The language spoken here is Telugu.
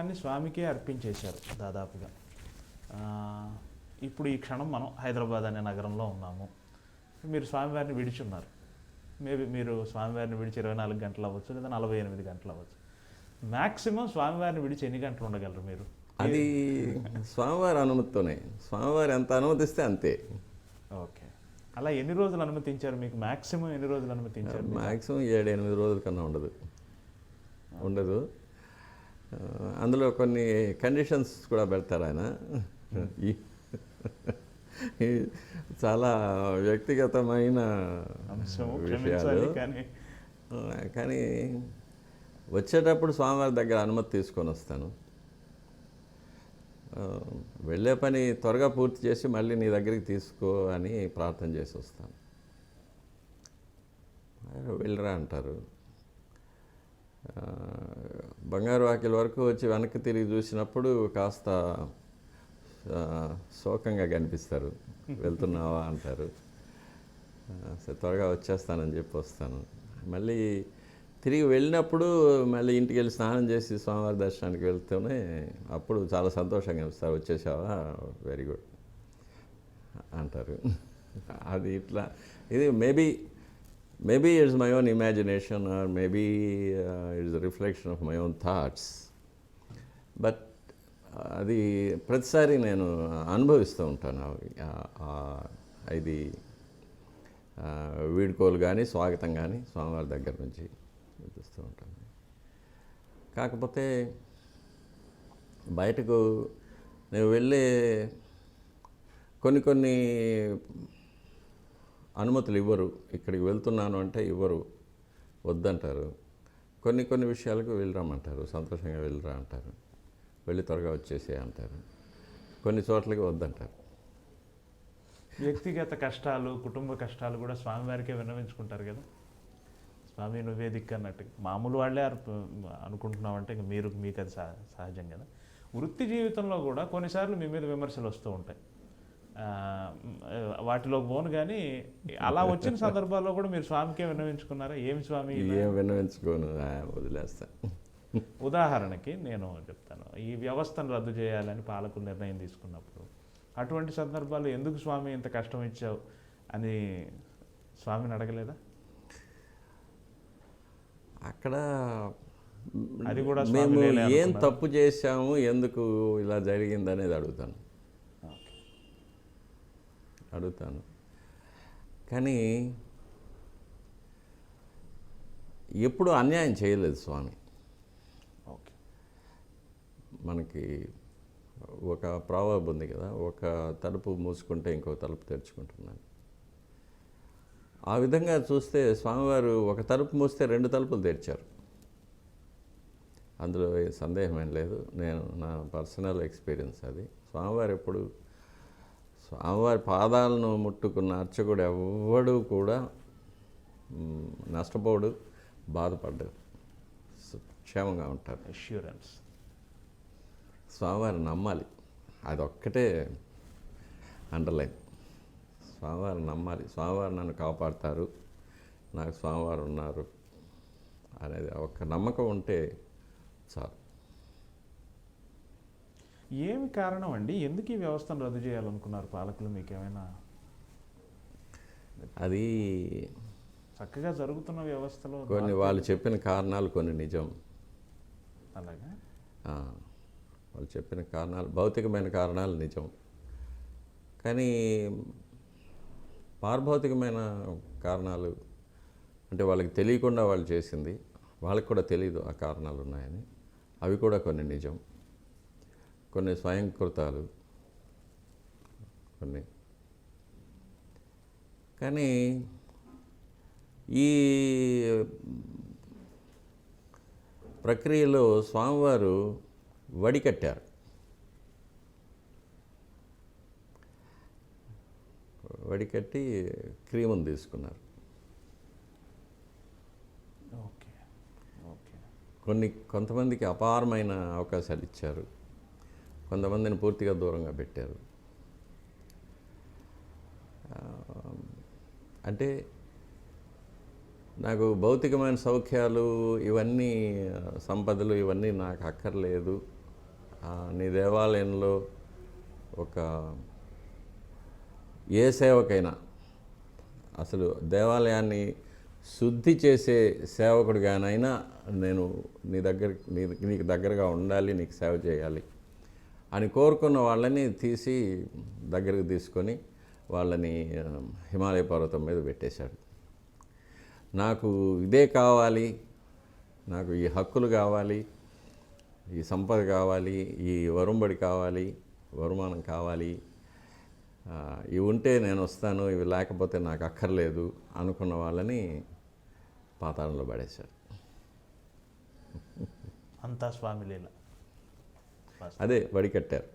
జీవితాన్ని స్వామికే అర్పించేశారు దాదాపుగా. ఆ, ఇప్పుడు ఈ క్షణం మనం హైదరాబాద్ అనే నగరంలో ఉన్నాము. మీరు స్వామివారిని విడిచున్నారు. మేబీ మీరు స్వామివారిని విడిచి 24 గంటలు అవ్వచ్చు, లేదా 48 గంటలు అవ్వచ్చు. మ్యాక్సిమం స్వామివారిని విడిచి ఎన్ని గంటలు ఉండగలరు మీరు? అది స్వామివారి అనుమతితోనే, స్వామివారు ఎంత అనుమతిస్తే అంతే. ఓకే, అలా ఎన్ని రోజులు అనుమతించారు మీకు? మ్యాక్సిమం ఎన్ని రోజులు అనుమతించారు? మ్యాక్సిమం 7-8 రోజుల కన్నా ఉండదు. అందులో కొన్ని కండిషన్స్ కూడా పెడతారు ఆయన. ఈ చాలా వ్యక్తిగతమైన విషయాలు. కానీ వచ్చేటప్పుడు స్వామివారి దగ్గర అనుమతి తీసుకొని వస్తాను. వెళ్ళే పని త్వరగా పూర్తి చేసి మళ్ళీ నీ దగ్గరికి తీసుకో అని ప్రార్థన చేసి వస్తాను. వెళ్ళరా అంటారు. బంగారు వాకిల వరకు వచ్చి వెనక్కి తిరిగి చూసినప్పుడు కాస్త శోకంగా కనిపిస్తారు. వెళ్తున్నావా అంటారు. త్వరగా వచ్చేస్తానని చెప్పి వస్తాను. మళ్ళీ తిరిగి వెళ్ళినప్పుడు మళ్ళీ ఇంటికి వెళ్ళి స్నానం చేసి స్వామివారి దర్శనానికి వెళ్తూనే అప్పుడు చాలా సంతోషంగా అనిపిస్తారు. వచ్చేసావా, వెరీ గుడ్ అంటారు. అది ఇట్లా, ఇది maybe it's my own imagination, or maybe it's reflection of my own thoughts. But అది ప్రతిసారి నేను అనుభవిస్తూ ఉంటాను. ఇది వీడ్కోలు కానీ స్వాగతం కానీ స్వామివారి దగ్గర నుంచి చూస్తూ ఉంటాను. కాకపోతే బయటకు నేను వెళ్ళే కొన్ని అనుమతులు ఇవ్వరు. ఇక్కడికి వెళ్తున్నాను అంటే ఇవ్వరు, వద్దంటారు. కొన్ని విషయాలకు వెళ్ళరమ్మంటారు, సంతోషంగా వెళ్ళరా అంటారు, వెళ్ళి త్వరగా వచ్చేసే అంటారు. కొన్ని చోట్లకి వద్దంటారు. వ్యక్తిగత కష్టాలు, కుటుంబ కష్టాలు కూడా స్వామివారికే విన్నవించుకుంటారు కదా. స్వామి నువ్వే దిక్కు అన్నట్టు మామూలు వాళ్ళే అనుకుంటున్నామంటే మీకు అది సహజం కదా. వృత్తి జీవితంలో కూడా కొన్నిసార్లు మీ మీద విమర్శలు వస్తూ ఉంటాయి. వాటిలోకి పోను కానీ అలా వచ్చిన సందర్భాల్లో కూడా మీరు స్వామికే విన్నవించుకున్నారా? ఏమి స్వామి? ఏం విన్నవించుకోను, వదిలేస్తా. ఉదాహరణకి నేను చెప్తాను, ఈ వ్యవస్థను రద్దు చేయాలని పాలకులు నిర్ణయం తీసుకున్నప్పుడు అటువంటి సందర్భాల్లో ఎందుకు స్వామి ఇంత కష్టం ఇచ్చావు అని స్వామిని అడగలేదా? అక్కడ అది కూడా మేము ఏం తప్పు చేశాము, ఎందుకు ఇలా జరిగింది అనేది అడుగుతాను. కానీ ఎప్పుడు అన్యాయం చేయలేదు స్వామి. ఓకే, మనకి ఒక ప్రావర్బ్ ఉంది కదా, ఒక తలుపు మూసుకుంటే ఇంకో తలుపు తెరుచుకుంటున్నాను. ఆ విధంగా చూస్తే స్వామివారు ఒక తలుపు మూస్తే 2 తలుపులు తెరిచారు. అందులో సందేహమేం లేదు. నా పర్సనల్ ఎక్స్పీరియన్స్ అది. స్వామివారి పాదాలను ముట్టుకున్న అర్చకుడు ఎవ్వడు కూడా నష్టపోడు, బాధపడ్డాడు, క్షేమంగా ఉంటారు. అష్యూరెన్స్. స్వామివారిని నమ్మాలి, అదొక్కటే అండర్లైన్. స్వామివారిని నమ్మాలి, స్వామివారు నన్ను కాపాడుతారు, నాకు స్వామివారు ఉన్నారు అనేది ఒక్క నమ్మకం ఉంటే చాలు. ఏమి కారణం అండి? ఎందుకు ఈ వ్యవస్థను రద్దు చేయాలనుకున్నారు పాలకులు? మీకేమైనా? అది చక్కగా జరుగుతున్న వ్యవస్థలో కొన్ని వాళ్ళు చెప్పిన కారణాలు కొన్ని నిజం. అలాగా వాళ్ళు చెప్పిన కారణాలు, భౌతికమైన కారణాలు నిజం. కానీ పారభౌతికమైన కారణాలు అంటే వాళ్ళకి తెలియకుండా వాళ్ళు చేసింది, వాళ్ళకి కూడా తెలియదు ఆ కారణాలు ఉన్నాయని, అవి కూడా కొన్ని నిజం. కొన్ని స్వయంకృతాలు కొన్ని. కానీ ఈ ప్రక్రియలో స్వామివారు వడికట్టారు. వడికట్టి క్రీమును తీసుకున్నారు. కొంతమందికి అపారమైన అవకాశాలు ఇచ్చారు, కొంతమందిని పూర్తిగా దూరంగా పెట్టారు. అంటే నాకు భౌతికమైన సౌఖ్యాలు ఇవన్నీ, సంపదలు ఇవన్నీ నాకు అక్కర్లేదు నీ దేవాలయంలో ఒక ఏ సేవకైనా అసలు దేవాలయాన్ని శుద్ధి చేసే సేవకుడిగానైనా నేను నీకు దగ్గరగా ఉండాలి, నీకు సేవ చేయాలి అని కోరుకున్న వాళ్ళని తీసి దగ్గరకు తీసుకొని వాళ్ళని హిమాలయ పర్వతం మీద పెట్టేశాడు. నాకు ఇదే కావాలి, నాకు ఈ హక్కులు కావాలి, ఈ సంపద కావాలి, ఈ వరుంబడి కావాలి, వరుమానం కావాలి, ఇవి ఉంటే నేను వస్తాను, ఇవి లేకపోతే నాకు అక్కర్లేదు అనుకున్న వాళ్ళని పాతాళంలో పడేశారు. అంతా స్వామి లీల. అదే వడికట్టారు.